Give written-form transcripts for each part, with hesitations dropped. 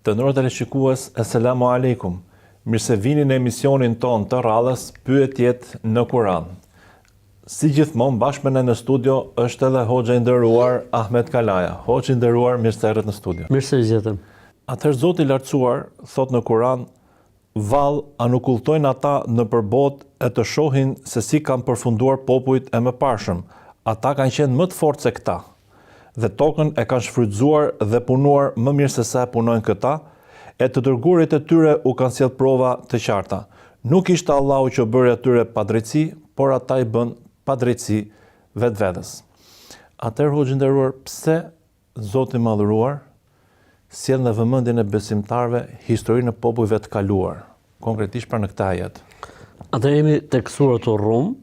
Të nderuar teleshikues, asalamu alaikum. Mirë se vini në emisionin ton të radhës Pyetjet në Kur'an. Si gjithmonë bashkë me ne në studio është edhe hoxha i nderuar Ahmet Kalaja. Hoxha i nderuar, mirë se erdhët në studio. Mirë se gjetëm. Atëherë Zoti i lartësuar thot në Kur'an: "Vallë, a nuk kultojnë ata në përbot e të shohin se si kanë përfunduar popujt e mëparshëm. Ata kanë qenë më të fortë se këta. Dhe tokën e kanë shfrytzuar dhe punuar më mirë se sa punojnë këta, e të dërguarit e tyre u kanë sjellë prova të qarta. Nuk ishte Allahu që bëri atyre padrejtësi, por ata i bën padrejtësi vetvetes." Atëherë hoxhë nderuar, pse Zoti i Madhëruar sjell në vëmendjen e besimtarëve historinë e popujve të kaluar, konkretisht pra në këtë ajet? Atëherë jemi tek suratu Rum,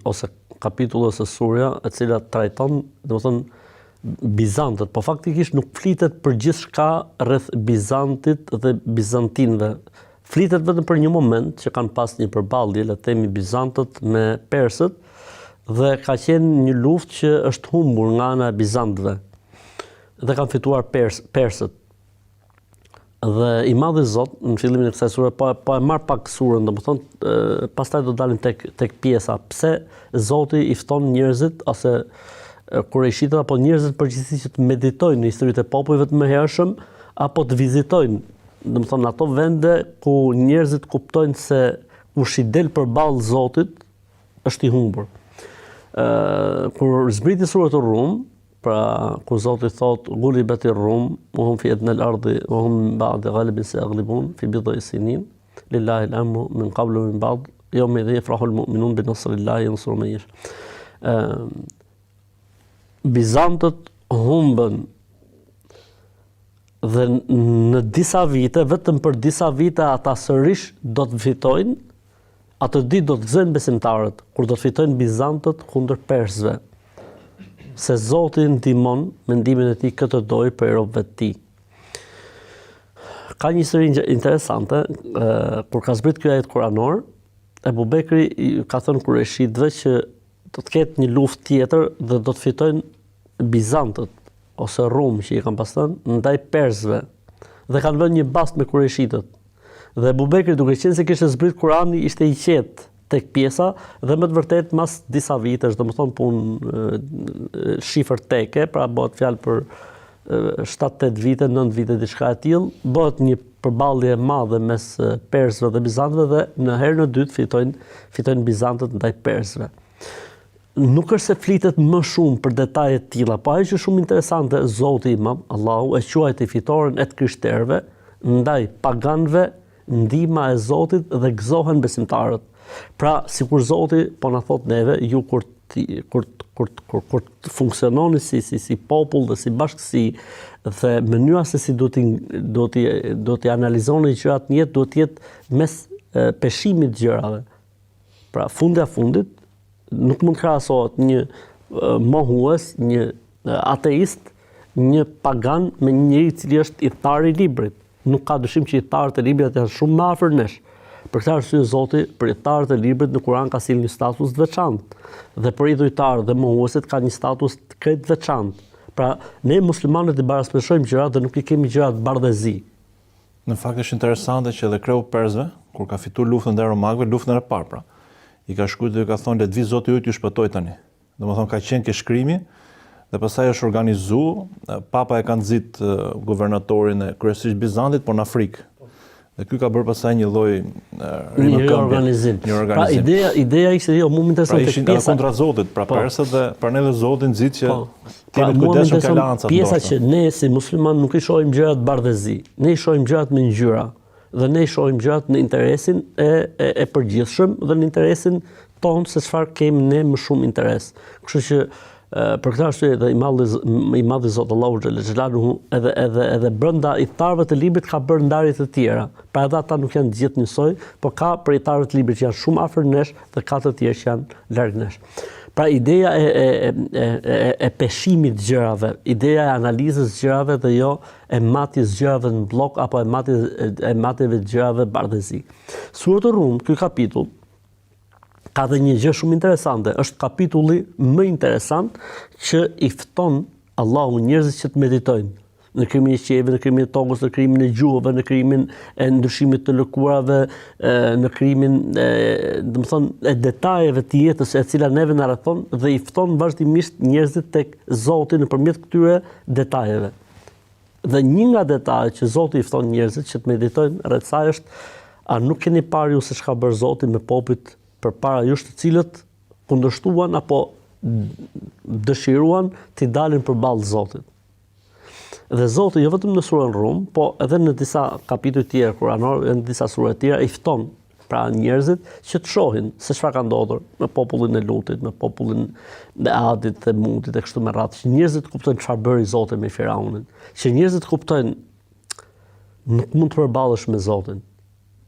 ose kapitulli ose surja e cila trajton, domethënë, Bizantët, po faktikisht nuk flitet për gjithçka rreth Bizantit dhe bizantinëve. Flitet vetëm për një moment që kanë pas një përballje, le të themi Bizantët me persët, dhe ka qenë një luftë që është humbur nga ana e Bizantëve. Dhe kanë fituar persët. Dhe i Madhi Zot në fillimin e kësaj sure po e marr pak surën, domethënë pastaj do dalim tek pjesa pse Zoti i fton njerëzit ose kurejshitët apo njerëzit përgjithësisht që të meditojnë në historitë e popujve të mëhershëm apo të vizitojnë, domethënë ato vende ku njerëzit kuptojnë se kush i del përballë Zotit është i humbur. Kur zbriti suratu Rum, pra ku Zoti thot gulibati Rum, wa hum fi adna al-ardi wa hum ba'da ghalibin sayaghlibun fi bid'i sinin lillahi al-amru min qablu min ba'd yawma idhin yafrahu al-mu'minun bi nasrillahi yansuru man yasha. Bizantët humbën dhe në disa vite, vetëm për disa vite ata sërish do të fitojnë, atë ditë do të gëzojnë besimtarët, kur do të fitojnë Bizantët kundër persëve. Se Zoti ndihmon mendimin e tij këtë doj për robët e tij. Ka një histori interesante, kur ka zbrit ky ajet kuranor, Ebu Bekri ka thënë kurejshitëve që do të ketë një luftë tjetër dhe do të fitojnë Bizantët ose Rum që i kanë pas thënë ndaj persëve dhe kanë vënë një bast me kurejshitët. Dhe Ebu Bekri, duke qenë se kishte zbrit Kurani, ishte i qetë tek pjesa dhe më të vërtet mas disa vitesh, domethënë punë shifër teke, pra bëhet fjalë për 7-8 vite, 9 vite diçka e tillë, bëhet një përballje e madhe mes persëve dhe bizantëve dhe në herën e dytë fitojnë bizantët ndaj persëve. Nuk është se flitet më shumë për detaje të tilla, po ajo që është shumë interesante, Zoti i Madh, Allahu e quajti fitoren e të krishterëve ndaj paganëve, ndihma e Zotit dhe gëzohen besimtarët. Pra, sikur Zoti po na thot neve, ju kur funksiononi si popull dhe si bashkësi, dhe mënyra se si do t'i analizoni gjërat në jetë, duhet të jetë mes peshimit të gjërave. Pra, fundi a fundit nuk mund krahasohet një mohues, një ateist, një pagan me një njeri i cili është i tharë i librit. Nuk ka dyshim që i tharët e librit janë shumë më afër nesh. Për këtë arsye Zoti për i tharët e librit në Kur'an ka sjellë një status të veçantë. Dhe për idhujtarët dhe mohuesit ka një status të krejt veçantë. Pra, ne muslimanët i baraspeshojmë gjërat dhe nuk i kemi gjërat bardhëzi. Në fakt është interesante që edhe kreu persëve, kur ka fituar luftën ndaj romakëve, luftën e parë pra, i ka shkruar dhe ka thonë le të vi Zoti yt ju shpëtoj tani. Domethënë ka qenë ke shkrimi dhe pastaj është organizuar, papa e ka nxit guvernatorin e kryesisht Bizantit, por në Afrikë. Dhe ky ka bërë pastaj një lloj organizim. Pra ideja ishte jo më interesante tek pjesa kontra Zotit, pra persët dhe për ne dhe Zoti nxit që kemi të kujdesshëm ka lancat. Pjesa që ne si musliman nuk i shohim gjërat bardhëzi, ne i shohim gjërat me ngjyra dhe ne i shohim gjërat në interesin e përgjithshëm dhe në interesin tonë se çfarë kemi ne më shumë interes. Kështu që për këtë arsye dhe i madhi Zot Allahu xhelaluhu edhe brenda i tharëve të librit ka bërë ndarje të tjera. Pra edhe ata nuk janë gjithë njësoj, por ka për i tharëve të librit që janë shumë afër nesh dhe ka të tjerë që janë larg nesh. Pra ideja e peshimit gjërave, ideja e analizës gjërave dhe jo e matjes gjërave në blok apo e matjeve gjërave bardhëzi. Suratu Rum, ky kapitull ka dhe një gjë shumë interesante, është kapitulli më interesant që i fton Allahu njerëzit që të meditojnë. në krimin e qeve, në krimin e tokës, në krimin e gjuhëve, në krimin e ndryshimit të lëkurave, në krimin e detajeve të jetës e cila neve na rrethon dhe i fton vazhdimisht njerëzit tek Zoti nëpërmjet këtyre detajeve. Dhe një nga detajet që Zoti i fton njerëzit që të meditojnë rreth saj është: a nuk keni parë ju se çka bërë Zoti me popujt përpara jush, të cilët kundërshtuan apo dëshiruan të dalin përballë Zotit? Dhe Zoti jo vetëm në surën Rum, po edhe në disa kapituj tjerë kuranor, në disa sura tjera i fton pra njerëzit që të shohin se çfarë ka ndodhur me popullin e Lutit, me popullin e Adit, të Mudit e kështu me radhë, që njerëzit kuptojnë çfarë bëri Zoti me Firaunin, që njerëzit kuptojnë nuk mund të përballesh me Zotin.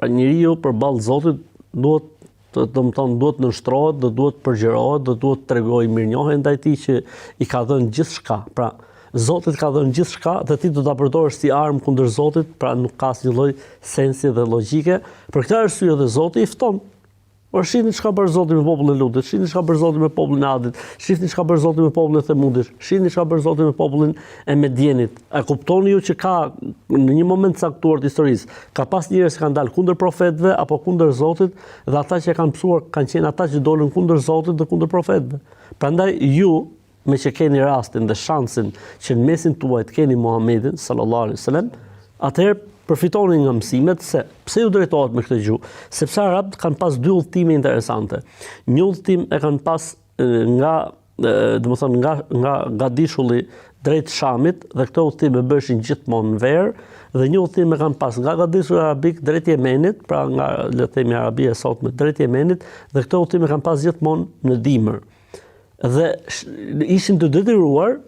Pra njeriu përballë Zotit duhet duhet nënshtrohet, dhe duhet përgjërohet, dhe duhet të tregojë mirënjohje ndaj tij që i ka dhënë gjithçka. Pra Zoti ka dhënë gjithçka dhe ti do ta përdorësh si armë kundër Zotit, pra nuk ka asnjë lloj sensi dhe logjike. Për këtë arsye dhe Zoti i fton. Por shihni çka bërë Zoti me popullin e Lutit, shihni çka bërë Zoti me popullin e Adit, shihni çka bërë Zoti me popullin e Themudit, shihni çka bërë Zoti me popullin e Medienit. A kuptoni ju që ka në një moment caktuar të historisë, ka pas njerëz që kanë dalë kundër profetëve apo kundër Zotit, dhe ata që kanë mësuar kanë qenë ata që dolën kundër Zotit dhe kundër profetëve. Prandaj ju, me që keni rastin dhe shansin që në mesin tuaj të keni Muhamedit sallallahu alaihi wasallam, atëherë përfitoni nga mësimet. Se pse ju drejtohet me këtë gjuhë? Sepse arabët kanë pas dy udhëtime interesante. Një udhëtim e kanë pas nga Gadishulli drejt Shamit, dhe këto udhëtime bëshin gjithmonë verë, dhe një udhëtim e kanë pas nga Gadishulli arabik drejt Yemenit, pra nga le të themi Arabia e sotme drejt Yemenit, dhe këto udhëtime kanë pas gjithmonë në dimër. Dhe ishin të detyruar,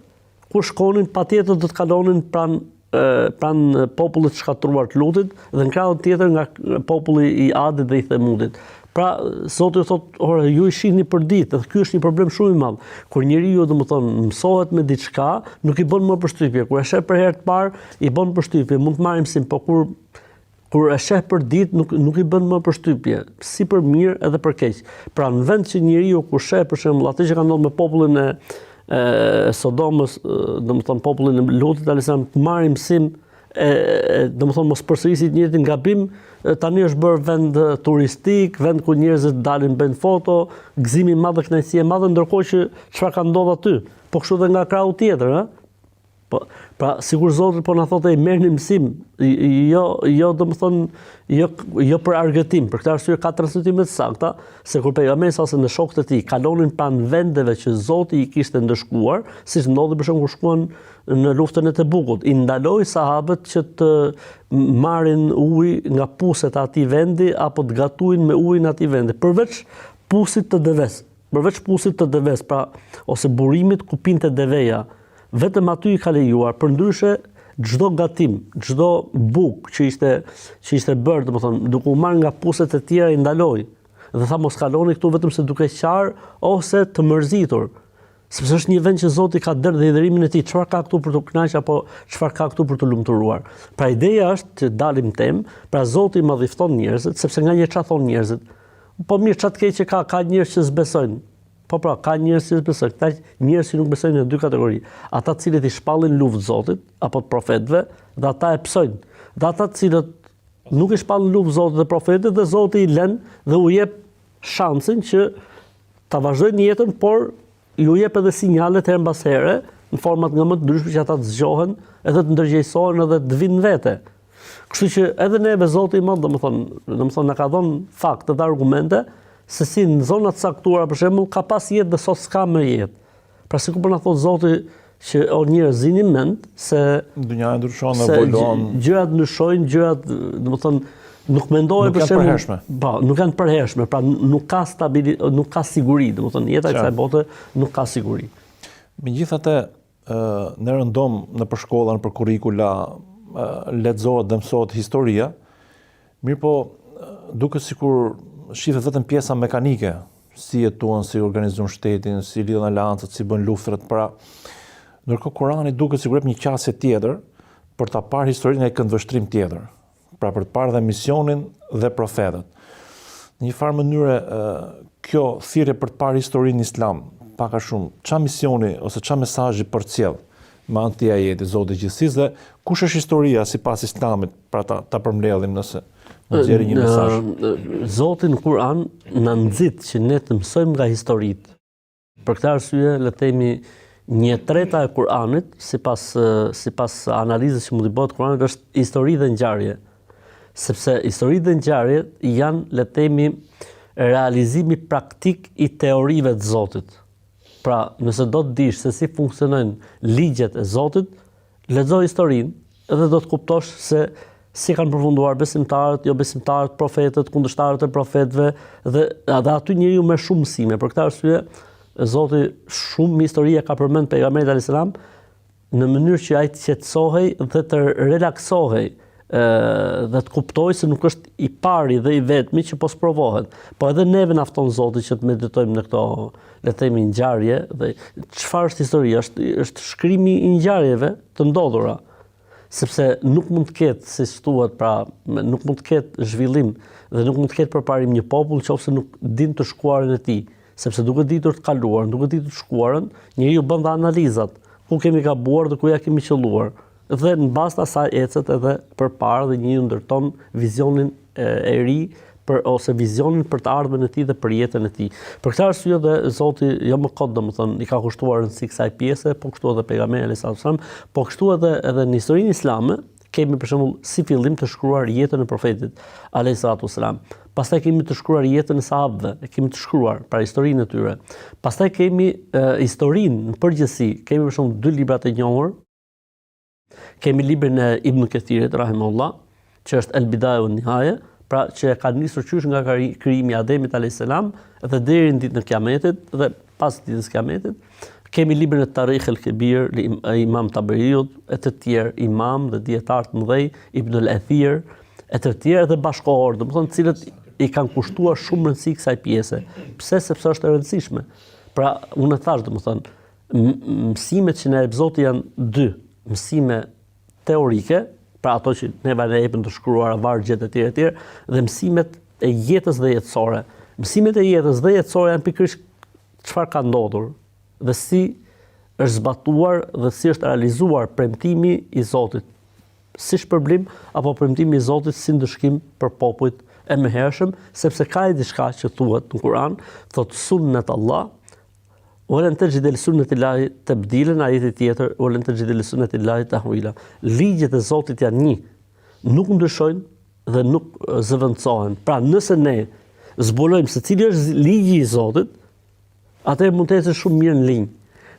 kur shkonin patjetër do të kalonin pranë popullit shkatruar të Lutit, dhe në krahun tjetër nga populli i Adit dhe i Themudit. Pra Zoti thotë, ore, ju i shihni për ditë, dhe ky është një problem shumë i madh. Kur njeriu mësohet me diçka, nuk i bën më përshtypje. Kur e sheh për herë të parë, i bën përshtypje, mund të marrim sim, po kur e sheh për ditë nuk i bën më përshtypje, si për mirë edhe për keq. Pra në vend që njeriu kur sheh për shembull atë që ka ndodhur me popullin e Sodomës, domethënë popullin e Lutit alayhiselam, të marrim sim, domethënë mos përsërisit njëjtin gabim. Tani është bërë vend turistik, vend ku njerëzit dalin bëjnë foto, gëzimi i madh dhe kënaqësi e madhe, ndërkohë që çfarë ka ndodhur aty? Po kështu edhe nga krahu tjetër, ëh? Pra sikur Zoti po na thotë merrni mësim, jo domethënë jo për argëtim. Për këtë arsye ka transmetime të sakta se kur pejgamberi ose në shokët e tij kalonin pranë vendeve që Zoti i kishte ndëshkuar, siç ndodhi për shembull kur shkuan në luftën e Tebukut, i ndaloi sahabët që të marrin ujë nga puset e atij vendi apo të gatuin me ujin e atij vendi, përveç pusit të deves, pra ose burimit ku pinte deveja. Vetëm aty i ka lejuar, përndryshe çdo gatim, çdo bukë që ishte bërë, domethënë duke u marrë nga puset e tjera i ndaloi. Dhe tha mos kaloni këtu vetëm se duke qarë ose të mërzitur. Sepse është një vend që Zoti ka derë dhe hidhurimin e tij, çfarë ka këtu për të kënaqur apo çfarë ka këtu për të lumturuar. Pra ideja është që dalim temë, pra Zoti i madhifton njerëzit, sepse nganjëherë çfarë thon njerëzit? Po mirë, çfarë të keq që ka njerëz që s'besojnë. Po pra, ka njerëz që besojnë, këta njerëz që nuk besojnë në dy kategori. Ata të cilët i shpallin luftë Zotit apo të profetëve, dhe ata e psojnë. Dhe ata të cilët nuk i shpallin luftë Zotit dhe profetëve, dhe Zoti i lën dhe u jep shansin që ta vazhdojnë jetën, por ju jep edhe sinjalet her mbas here në format nga më të ndryshme që ata të zgjohen, edhe të ndërgjegjësohen edhe të vinë vete. Kështu që edhe neve Zoti i madh, domethënë na ka dhënë fakte dhe argumente se si në zonat saktuara për shembull ka pas jetë dhe sot s'ka më jetë. Pra sikur po na thot Zoti që o njerëz zini mend se Dunja ndryshon dhe evoluon. Gjërat ndryshojnë, gjërat domethënë nuk mendohet për shembull. Po, nuk janë përhershme, pra nuk ka nuk ka siguri, domethënë jeta e kësaj bote nuk ka siguri. Megjithatë, ne rëndom nëpër shkolla, nëpër kurrikula, lexohet dhe mësohet historia, mirëpo duket sikur shifet vetëm pjesa mekanike, si jetuan, si organizojnë shtetin, si lidhen aleancat, si bën luftrat. Pra, ndërkohë Kurani duket sikur jep një qasje tjetër për ta parë historinë nga një këndvështrim tjetër. Pra për të parë dhe misionin dhe profetët. Në një farë mënyre, kjo thirrje për të parë historinë Islam, pak a shumë, ç'a misioni ose ç'a mesazhi përcjell me anë këtij ajeti, Zoti i gjithësisë, dhe kush është historia sipas Islamit, pra ta përmbledhim nëse mund të një mesazh. Zoti në Kur'an na nxit që ne të mësojmë nga historitë. Për këtë arsye, le të themi 1/3 e Kur'anit, sipas analizës që mund të bëhet Kur'anit, është histori dhe ngjarje. Sepse histori dhe ngjarje janë, le të themi, realizimi praktik i teorive të Zotit. Pra, nëse do të dish se si funksionojnë ligjet e Zotit, lexo historinë dhe do të kuptosh se si kanë përfunduar besimtarët, jo besimtarët, profetët, kundërshtarët e profetëve, dhe aty njeriu merr shumë mësime. Për këtë arsye, Zoti shumë histori ka përmend pejgamberit alayhis salam në mënyrë që ai të qetësohej dhe të relaksohej, dhe të kuptoj se nuk është i pari dhe i vetmi që po sprovohet. Po edhe neve na fton Zoti që të meditojmë në këto, le të themi, ngjarje, dhe çfarë është historia? Është shkrimi i ngjarjeve të ndodhura. Sepse nuk mund të ketë, si thuhet, pra, nuk mund të ketë zhvillim dhe nuk mund të ketë përparim një popull nëse nuk din të shkuarën e tij. Sepse duke ditur të kaluarën, duke ditur të shkuarën, njeriu bën analizat, ku kemi gabuar dhe ku ja kemi qelluar. Dhe në bazë të asaj ecet edhe përpara dhe njeriu ndërton vizionin e ri ose vizionin për të ardhmen e tij dhe për jetën e tij. Për këtë arsye dhe Zoti jo më kot, domethënë, i ka kushtuar rëndësi kësaj pjese, po kështu edhe pejgamberi alayhis salam, po kështu edhe në historinë islame kemi për shembull si fillim të shkruar jetën e profetit alayhis salam. Pastaj kemi të shkruar jetën e sahabëve, e kemi të shkruar pra historinë e tyre. Pastaj kemi historinë në përgjithësi, kemi për shembull 2 libra të njohur. Kemi librin e Ibn Kathirit rahimahullah, që është El Bidaya wan Nihaya, pra që ka nisur qysh nga krijimi i Ademit alayhis salam dhe deri në ditën e Kiametit dhe pas ditës së Kiametit. Kemi librin e Tarikh el-Kebir e Imam Taberiut, e të tjerë imam dhe dietar të mëdhej, Ibn al-Athir, e të tjerë dhe bashkohor, domethënë të cilët i kanë kushtuar shumë rëndësi kësaj pjese. Pse? Sepse është e rëndësishme. Pra, unë thash, domethënë, mësimet që na jep Zoti janë 2, mësime teorike, pra ato që neve na jepin të shkruara vargjet e tjera, dhe mësimet e jetës dhe jetësore. Mësimet e jetës dhe jetësore janë pikërisht çfarë ka ndodhur dhe si është zbatuar dhe si është realizuar premtimi i Zotit, si shpërblim apo premtimi i Zotit si ndëshkim për popujt e mëhershëm, sepse ka diçka që thuhet në Kur'an, thot sunnet Allah, ولن تجد لسنة الله تبديلا, ajeti tjetër, ولن تجد لسنة الله تحويلا. Ligjet e Zotit janë një, nuk ndryshojnë dhe nuk zëvendësohen. Pra nëse ne zbulojmë se cili është ligji i Zotit, atëherë mund të ecë shumë mirë në linjë.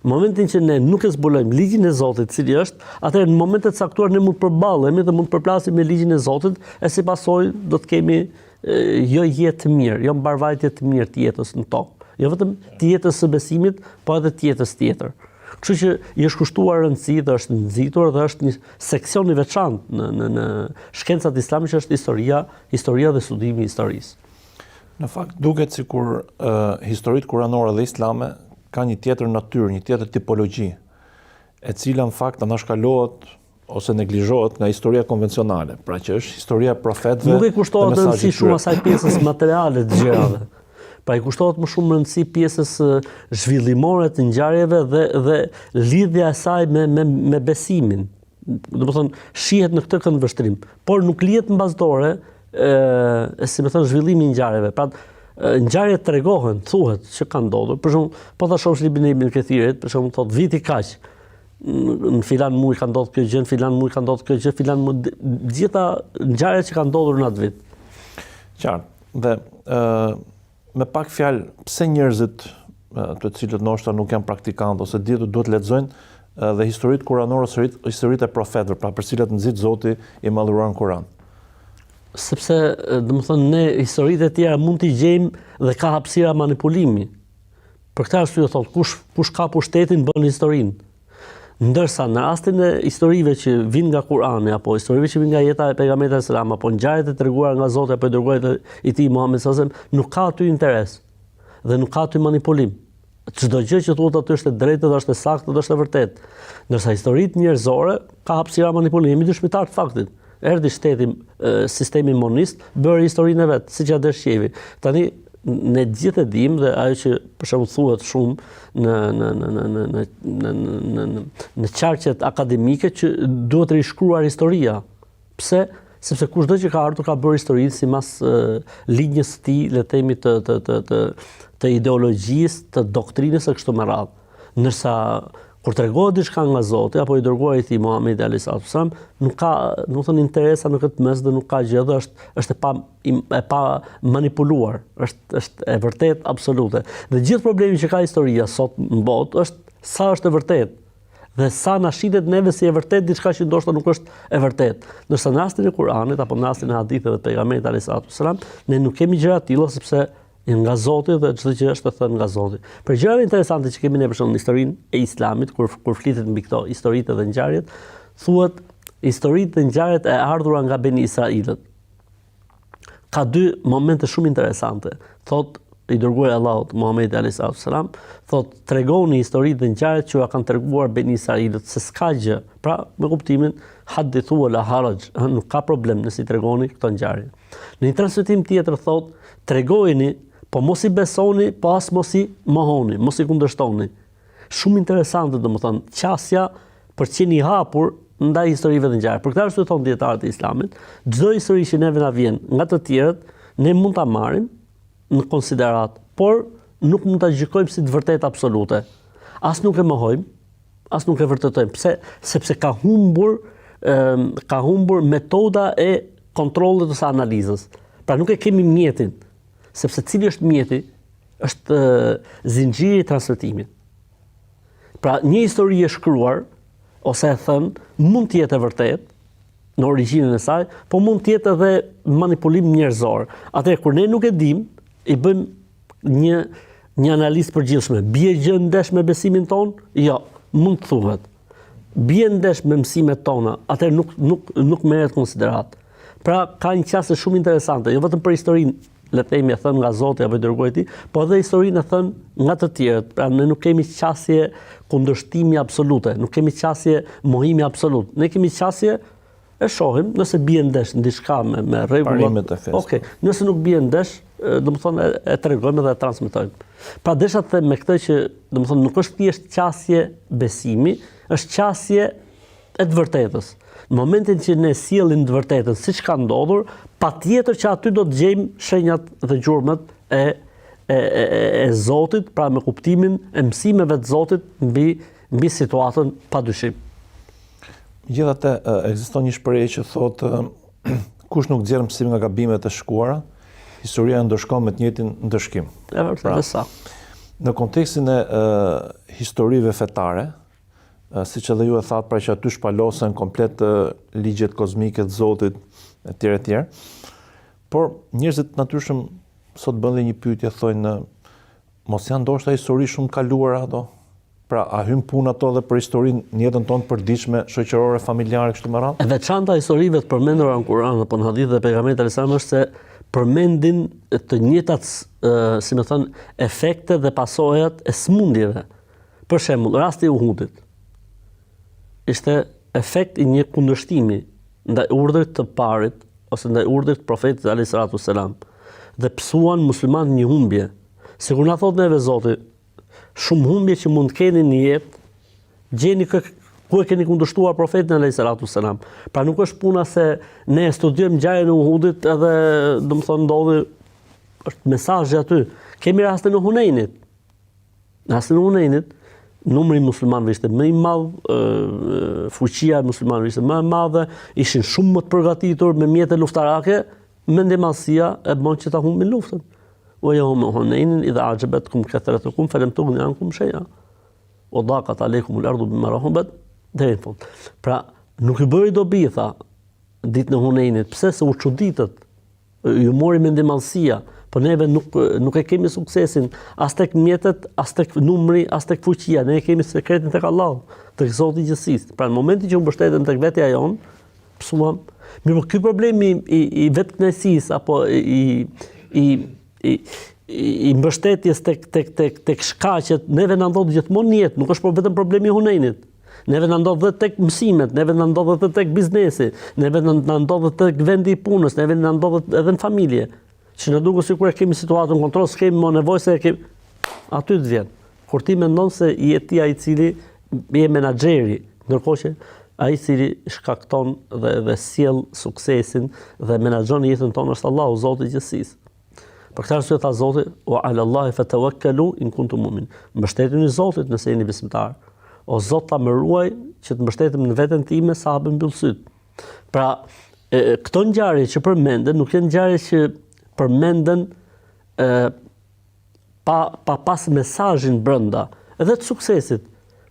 Në momentin që ne nuk e zbulojmë ligjin e Zotit cili është, atëherë në momentet caktuar ne mund të përballemi dhe mund të përplasim me ligjin e Zotit, e si pasojë do të kemi jo jetë të mirë, jo mbarvajtje të mirë të jetës në tokë. Jo vetëm të jetës së besimit, po edhe të jetës tjetër. Kështu që i është kushtuar rëndësi dhe është nxitur dhe është një seksion i veçantë në shkencat islame që është historia dhe studimi i historisë. Në fakt duket sikur historitë kuranore dhe islame ka një tjetër natyrë, një tjetër tipologji, e cila në fakt anashkalohet ose neglizhohet nga historia konvencionale, pra që është historia e profetëve. Nuk i kushtohet rëndësi shumë asaj pjesës materiale të gjërave. Pra i kushtohet më shumë rëndësi pjesës zhvillimore të ngjarjeve dhe lidhja e saj me besimin. Domethënë shihet në këtë këndvështrim, por nuk lihet mbasdore si më thënë zhvillimi i ngjarjeve. Pra ngjarjet tregohen, thuhet që kanë ndodhur. Për shembull, po ta shohësh librin e Ibn Kathirit, për shembull thotë viti kaq, në filan muaj ka ndodhur kjo gjë, në filan muaj ka ndodhur kjo gjë, filan muaj, gjitha ngjarjet që kanë ndodhur në atë vit. Qartë. Dhe me pak fjalë, pse njerëzit të cilët ndoshta nuk janë praktikantë ose duhet të lexojnë dhe historitë kuranore, historitë e profetëve, pra për cilët nxit Zoti i madhëruar në Kur'an? Sepse, domethënë, ne historitë e tjera mund t'i gjejmë dhe ka hapësira manipulimi. Për këtë arsye thotë, kush ka pushtetin bën historinë. Ndërsa në rastin e historive që vijnë nga Kur'ani apo historive që vijnë nga jeta e pejgamberit sallallahu alajhi wasallam apo ngjarjet e treguara nga Zoti apo i dërguar i tij Muhammed sallallahu alajhi wasallam, nuk ka aty interes dhe nuk ka aty manipulim. Çdo gjë që thuhet aty është e drejtë dhe është e saktë dhe është e vërtetë. Ndërsa historitë njerëzore ka hapësira manipulimi dëshmitar të faktit. Erdhi shteti, sistemi monist, bëri historinë e vet, siç ja dëshjevi. Tani ne gjithë e dim dhe ajo që për shembull thuhet shumë në qarqet akademike që duhet rishkruar historia. Pse? Sepse kushdo që ka ardhur ka bërë historinë sipas linjës së tij, le të themi të ideologjisë, të doktrinës së kështu me radhë. Ndërsa kur tregohet diçka nga Zoti apo i dërguari i tij Muhamedi alayhis salam, nuk ka, domethënë interesa në këtë mes dhe nuk ka gjë, dhe është e pa manipuluar, është e vërtet absolute. Dhe gjithë problemi që ka historia sot në botë është sa është e vërtetë. Dhe sa na shitet neve si e vërtet diçka që ndoshta nuk është e vërtet. Ndërsa në rastin e Kuranit apo në rastin e haditheve të pejgamberit alayhis salam, ne nuk kemi gjëra të tilla sepse nga Zoti dhe çdo gjë është thënë nga Zoti. Për gjëra interesante që kemi ne për shembull në historinë e Islamit, kur flitet mbi këto historitë dhe ngjarjet, thuhet historitë dhe ngjarjet e ardhura nga Beni Israilët. Ka dy momente shumë interesante. Thot i dërguari i Allahut Muhamedi alayhis salam, thot tregoni historitë dhe ngjarjet që ja kanë treguar Beni Israilët, se s'ka gjë. Pra, me kuptimin hadithu wala haraj, nuk ka problem nëse i tregoni këto ngjarje. Në një transmetim tjetër thot tregojeni, po mos i besoni, po as mos i mohoni, mos i kundërshtoni. Shumë interesante domethënë qasja për të qenë i hapur ndaj historive dhe ngjarjeve. Për këtë arsye thon dietarët e Islamit, çdo histori që neve na vjen nga të tjerët, ne mund ta marrim në konsiderat, por nuk mund ta gjykojmë si të vërtetë absolute. As nuk e mohojmë, as nuk e vërtetojmë. Pse? Sepse ka humbur metoda e kontrollit ose analizës. Pra nuk e kemi mjetin, sepse cili është mjeti? Është zinxhiri i transmetimit. Pra një histori e shkruar ose e thënë mund të jetë e vërtetë në origjinën e saj, po mund të jetë edhe manipulim njerëzor. Atëherë kur ne nuk e dim, i bëjmë një analizë përgjithshme. Bie gjë ndesh me besimin ton? Jo, mund të thuhet. Bie ndesh me mësimet tona, atëherë nuk merret konsiderat. Pra ka një qasje shumë interesante, jo vetëm për historinë, le të themi e thënë nga Zoti apo i dërguari i tij, po edhe historinë e thënë nga të tjerët. Pra ne nuk kemi qasje kundërshtimi absolute, nuk kemi qasje mohimi absolut. Ne kemi qasje e shohim nëse bie ndesh diçka me rregullat. Okej, nëse nuk bie ndesh, domethënë e tregojmë dhe e transmetojmë. Pra desha të them me këtë që domethënë nuk është thjesht qasje besimi, është qasje e të vërtetës. Në momentin që ne sjellim të vërtetën siç ka ndodhur, patjetër që aty do të gjejmë shenjat dhe gjurmët e Zotit, pra me kuptimin e mësimeve të Zotit mbi situatën padyshim. Megjithatë, ekziston një shprehje që thotë kush nuk nxjerr mësim nga gabimet e shkuara, historia ndëshkon me të njëjtin ndëshkim. E vërtetë sa. Në kontekstin e historive fetare, siç edhe ju e thatë, pra që aty shpalosen komplet ligjet kozmike të Zotit etj. Por njerëzit natyrshëm sot bën dhe një pyetje, thonë mos janë ndoshta histori shumë kaluara ato? Pra a hyn punë ato dhe për historinë në jetën tonë përditshme, shoqërore, familjare kështu me radhë? E veçanta historive të përmendura në Kur'an apo në hadithe e pejgamberit alayhis salam është se përmendin të njëjtat, si më thon, efekte dhe pasojat e smundjeve. Për shembull, rasti i Uhudit ishte efekt i një kundërshtimi ndaj urdhrit të parit ose ndaj urdhrit të profetit alayhis salam dhe psuan muslimanët një humbje. Sikur na thot neve Zoti, shumë humbje që mund të keni në jetë, gjeni ku e keni kundërshtuar profetin alayhis salam. Pra nuk është puna se ne studiojmë ngjarjen e Uhudit edhe domethënë ndodhi është mesazhi aty. Kemi rastin e Hunenit. Në rastin e Hunenit, numri i muslimanëve ishte më i madh, fuqia e muslimanëve ishte më e madhe, ishin shumë më të përgatitur me mjete luftarake, mendjemallësia e bën që ta humbin luftën. ويوم هنين إذا أعجبتكم كثرتكم فلم تغن عنكم شيئا وضاقت عليكم الأرض بما رحبت deri në fund. Pra, nuk i bëri dobi, tha, ditën e Hunenit. Pse? Se u çuditët. Ju mori mendjemallësia, po neve nuk e kemi suksesin as tek mjetet, as tek numri, as tek fuqia. Ne kemi sekretin tek Allahu, tek Zoti i gjithësisë. Pra, në momentin që u mbështetëm tek vetja jon, psuam. Mirë, ky problemi i vetkënaqësisë apo i mbështetjes tek shkaqet, neve na ndodh gjithmonë në jetë, nuk është vetëm problemi i Hunenit. Neve na ndodh edhe tek mësimet, neve na ndodh edhe tek biznesi, neve na ndodh tek vendi i punës, neve na ndodh edhe në familje. që në duket sikur e kemi situatën në kontroll, s'kemi më nevojë se e kemi aty të vjen. Kur ti mendon se je ti ai i cili je menaxheri, ndërkohë që ai i cili shkakton dhe sjell suksesin dhe menaxhon jetën tonë është Allahu, Zoti i gjithësisë. Për këtë arsye tha Zoti, "Wa 'ala Allahi fatawakkalu in kuntum mu'min." Mbështetuni Zotit nëse jeni besimtar. O Zot, ta më ruaj që të mbështetem në veten time sa hapem mbyll syt. Pra, këto ngjarje që përmenden nuk janë ngjarje që përmenden pa pas mesazhin brenda, edhe të suksesit.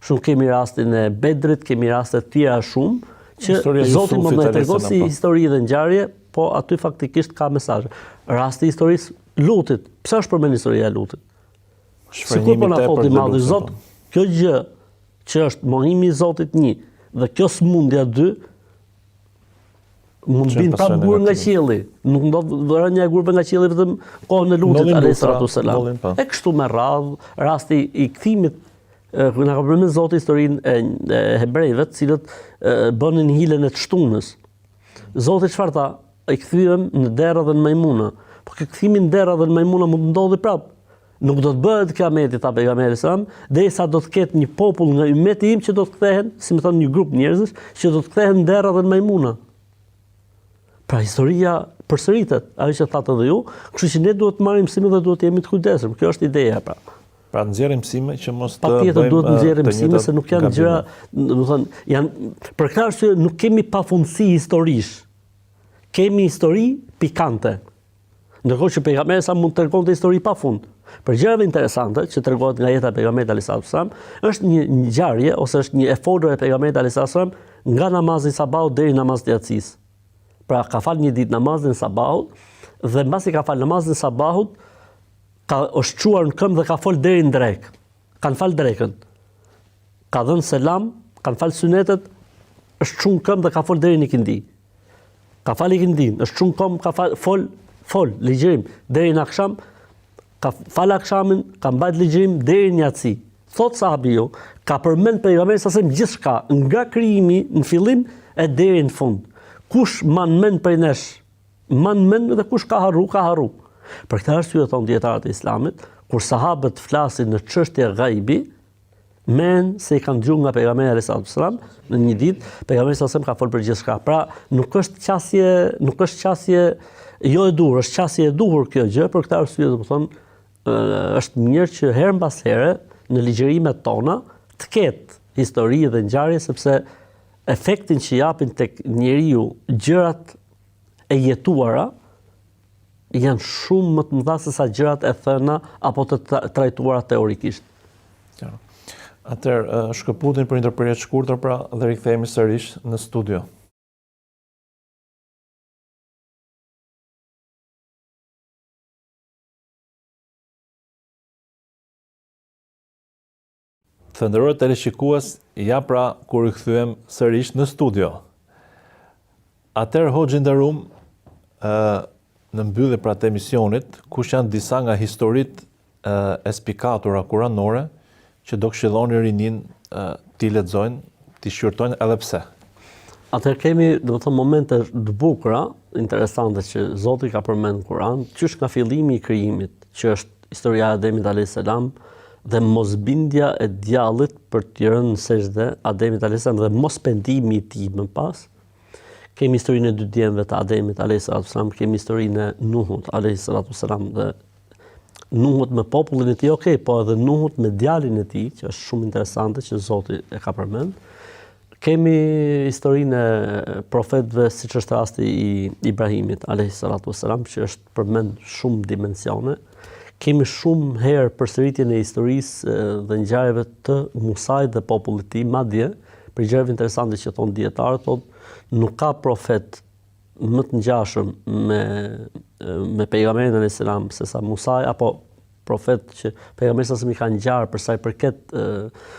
Shumë kemi rastin e Bedrit, kemi raste të tjera shumë që Zoti më na tregon si histori dhe ngjarje, po aty faktikisht ka mesazh. Rasti i historisë Lutit, pse është përmend historia e Lutit? Sikur po na thotë i Madhi Zot, kjo gjë që është mohimi i Zotit 1 dhe kjo smundja 2 mund bin prapë gur nga qielli. Nuk ndodh rënja e gurbe nga qielli vetëm kohën e Lutit alayhis salatu wassalam. E kështu me radhë, rasti i kthimit kur na ka përmendur Zoti historinë e hebrejve, të cilët bënin hilen e të shtunës. Zoti çfarë tha? I kthyem në derë dhe në majmuna. Po që kthimin në derë dhe në majmuna mund të ndodhi prapë. Nuk do të bëhet kiameti, tha pejgamberi sallallahu alajhi wasallam, derisa do të ketë një popull nga ummeti im që do të kthehen, si më thon një grup njerëzish, që do të kthehen në derë dhe në majmuna. Pra historia përsëritet, ajo që thatë edhe ju, kështu që ne duhet të marrim mësime dhe duhet të jemi të kujdesshëm. Kjo është ideja pra. Pra nxjerrim mësime që mos të patjetër duhet të nxjerrim mësime se nuk janë gjëra, domethënë, janë për këtë arsye nuk kemi pafundësi historish. Kemi histori pikante. Ndërkohë që pejgamberi sa mund të tregonte histori pafund. Për gjërave interesante që tregohet nga jeta e pejgamberit alayhis salam, është një ngjarje ose është një eforë e pejgamberit alayhis salam nga namazi i sabahut deri në namazin e yatsis. Pra ka fal një ditë namazin e sabahut dhe mbasi ka fal namazin e sabahut është çuar në këmbë dhe ka fol deri në drek. Kan fal drekën. Ka dhënë selam, kanë fal sunetet, është çuar në këmbë dhe ka fol deri në ikindi. Ka fal ikindin, është çuar në këmbë, ka fol ligjërim deri në akşam, ka fal akshamin, ka mbajt ligjërim deri në yatsi. Thot sahabiu, ka përmend pejgamberi sa sem gjithçka nga krijimi në fillim e deri në fund. Kush man mend prej nesh, man mend dhe kush ka harru, ka harru. Për këtë arsye thon dietarët e Islamit, kur sahabët flasin në çështje ghaibi, men se i kanë dëgjuar nga pejgamberi alayhis salam në një ditë, pejgamberi sa sem ka fol për gjithçka. Pra, nuk është qasje jo e duhur, është qasje e duhur kjo gjë, për këtë arsye domethënë është mirë që herë mbas here në ligjërimet tona të ketë histori dhe ngjarje sepse efektin që japin tek njeriu gjërat e jetuara janë shumë më të mëdha se sa gjërat e thëna apo të trajtuara teorikisht. Qartë. Atëherë shkëputin për një ndërprerje të shkurtër pra dhe rikthehemi sërish në studio. Të nderuar teleshikues, ja pra kur rikthyem sërish në studio. Atëherë hoxhë nderuam, në mbyllje pra të emisionit, kush janë disa nga historitë e spikatura kuranore që do këshilloni rinin t'i lexojnë, t'i shqyrtojnë edhe pse. Atëherë kemi, domethënë, momente të bukura, interesante që Zoti ka përmendur në Kur'an, qysh nga fillimi i krijimit, që është historia e Ademit alayhis salam dhe mosbindja e djallit për t'i rënë në sejdë Ademit alayhis salam dhe mos pendimi i tij më pas. Kemi historinë e dy djemve të Ademit alayhis salam, kemi historinë e Nuhut alayhis salam dhe Nuhut me popullin e tij, okay, po edhe Nuhut me djalin e tij, që është shumë interesante që Zoti e ka përmend. Kemi historinë e profetëve, siç është rasti i Ibrahimit alayhis salam, që është përmend shumë dimensione. Kemi shumë herë përsëritjen e historisë dhe ngjarjeve të Musait dhe popullit të tij, madje për gjëra interesante që thon dietarët, thotë nuk ka profet më të ngjashëm me pejgamberin alayhis salam se sa Musa apo profet që pejgamberi sa i ka ngjarë për sa i përket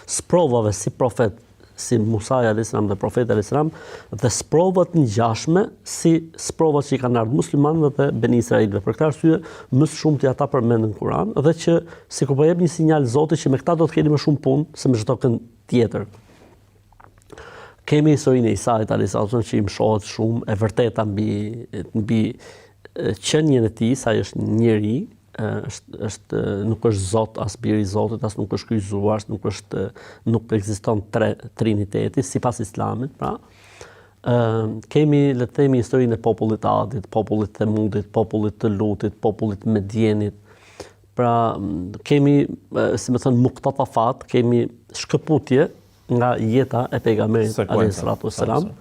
sprovave si profet si Musa alayhis salam dhe profeti alayhis salam dhe sprovat ngjashme si sprovat që i kanë ardhur muslimanëve dhe Ben Israilëve. Për këtë arsye më shumë ti ata përmenden në Kur'an dhe që sikur po jep një sinjal Zoti që me këta do të keni më shumë punë se me çdo kënd tjetër. Kemi historinë e Isait alayhis salam që i mshohet shumë e vërteta mbi qenjen e tij, sa është njeri, nuk është Zot, as biri i Zotit, as nuk është kryqëzuar, nuk ekziston triniteti sipas Islamit, pra. Kemi, le të themi, historinë e popullit Adit, popullit Themudit, popullit të Lutit, popullit Medjenit. Pra, kemi, si më thënë, muktatafat, kemi shkëputje nga jeta e pejgamberit alayhi salatu wassalam.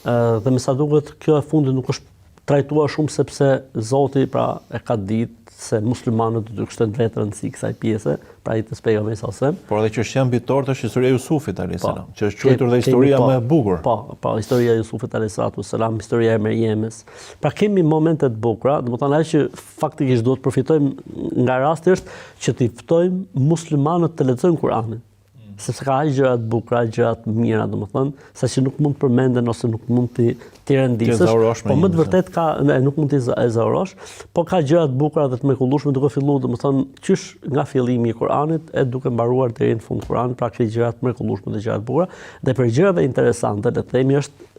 Dhe me sa duket, kjo e fundit nuk është trajtuar shumë sepse Zoti pra e ka ditë se muslimanët do të kishte vetë rëndësi kësaj pjese, pra i të pejgamberit sallallahu alajhi wasallam. Por edhe që është shembitor është historia e Jusufit alayhi salam, që është quajtur dhe historia më e bukur. Po, historia e Jusufit alayhi salatu wasalam, historia e Merjemes. Pra kemi momente të bukura, domethënë ajo që faktikisht duhet përfitojmë nga rasti është që t'i ftojmë muslimanët të lexojnë Kur'anin. Sepse ka gjëra të bukura, gjëra të mira, domethënë, saqë nuk mund të përmenden ose nuk mund t'i rendisësh, po më të vërtet nuk mund t'i ezaurosh, po ka gjëra të bukura dhe të mrekullueshme duke filluar, domethënë, qysh nga fillimi i Kur'anit e duke mbaruar deri në fund Kur'anit, pra këto gjëra të mrekullueshme dhe gjëra të bukura, dhe për gjërave interesante, le të themi, është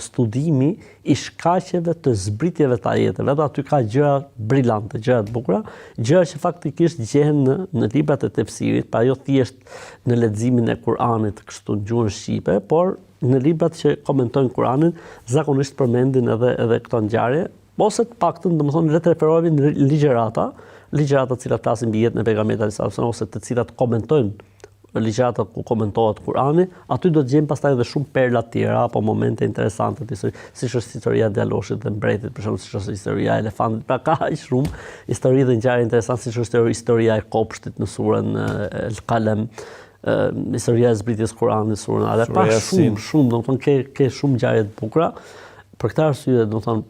studimi i shkaqeve të zbritjeve të ajeteve, dhe aty ka gjëra brillante, gjëra të bukura, gjëra që faktikisht gjehen në librat e tefsirit, pa jo thjesht në leximin e Kur'anit kështu në gjuhën shqipe, por në librat që komentojnë Kur'anin zakonisht përmendin edhe këto ngjarje, ose të paktën, domethënë, le të referohemi në ligjërata të cilat flasin mbi jetën e pejgamberit sallallahu alajhi wasallam ose të cilat komentojnë ligjërata ku komentohet Kur'ani, aty do të gjejmë pastaj edhe shumë perla të tjera apo momente interesante të historisë, siç është historia e djaloshit dhe mbretit, për shembull, siç është historia e elefantit, pra ka aq shumë histori dhe ngjarje interesante, siç është historia e kopshtit në surën El-Qalam, historia e zbritjes Kur'anit në surën Ale, pa shumë, domethënë ke shumë ngjarje të bukura. Për këtë arsye, domethënë,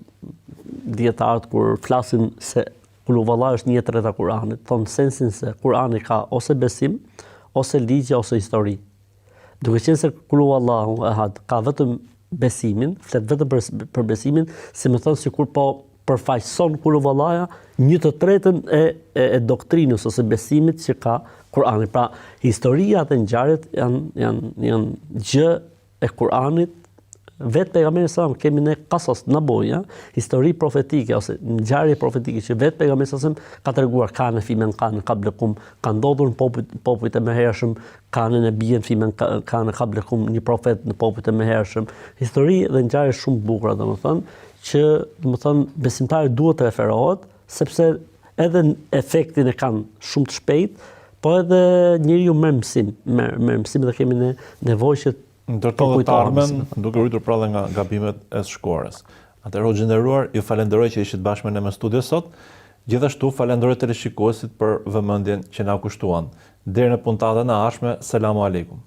dietarët kur flasin se Kul huwallahu është 1/3 e Kur'anit, thonë sensin se Kur'ani ka ose besim, ose ligje, ose histori. Duke qenë se Kul huwallahu ahad ka vetëm besimin, flet vetëm për besimin, si më thënë sikur po përfaqëson Kul huwallaha 1/3 e doktrinës ose besimit që ka Kur'ani. Pra, historia dhe ngjarjet janë gjë e Kur'anit. Vetë pejgamberi sallallahu kemi ne qasas naboja, histori profetike ose ngjarje profetike që vetë pejgamberi sallallahu ka treguar, kanë fimen kanë qablekum, ka ndodhur në popujt e mëhershëm, kanë nebien fimen kanë qablekum, një profet në popujt e mëhershëm. Histori dhe ngjarje shumë të bukura, domethënë, që domethënë besimtari duhet të referohet, sepse edhe efektin e kanë shumë të shpejt, po edhe njeriu merr mësim dhe kemi nevojë që ndërtohet të armen, duke rritur prallë nga gabimet e së shkuarës. Atëherë, o gjinderuar, ju falenderoj që ishit bashkë me ne në studio sot. Gjithashtu falenderoj teleshikuesit për vëmendjen që na kushtuan. Deri në puntatën e ardhshme, selamu aleikum.